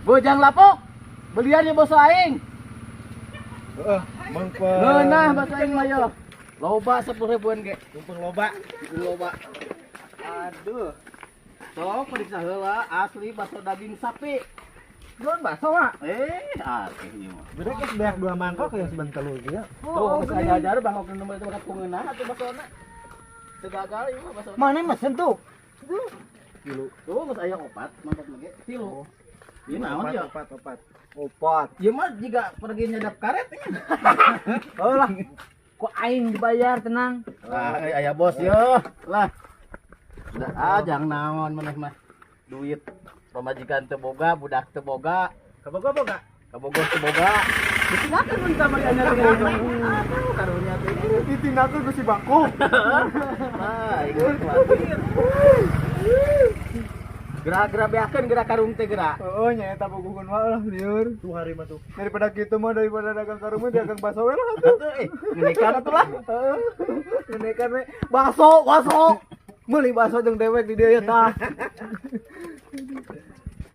Bojang lapok. Beliannya bos aing. Heeh, mangpa. Nah, bos aing mah yo. Loba 10.000-an ge. Tumpeng loba. Loba. Aduh. Sok periksa heula asli bakso daging sapi. Jual bakso mah. Asli ieu mah. Beda geus beak 2 mangkok ya sebentar lu ya. Tuh, geus ajar bangkok nu nomor itu kungeunah atuh baksona. Teu gagal ieu mah baksona. Mana mesen tuh? Tilu. Tuh geus aya 4 mangkok mah tilu. Ieu naon ya? Opat. Ieu mah jiga pergi nyadap karet nya. Oh lah. Kok aing dibayar tenang. Lah, aya bos yo. Lah. Da ajang naon maneh mah. Duit pamajikan teu boga, budak teu boga, Kaboga-boga. kabogoh teu boga. Ditinggalkeun mun kamari anyar ge. Aduh, karunya teh. Ditinggalkeun ku si Bangku. Ah, ieu khawatir. Gerak-gerak beakeun gerak karung teh gerak. Oh, nya eta bogohun mah lah lieur. Tuh hari mah tuh. Daripada kitu mah daripada dagang karung mah dagang bakso we lah atuh. Atuh ngenekan atuh lah. Ngenekan we bakso. Meuli bakso jeung dewek di dieu tah.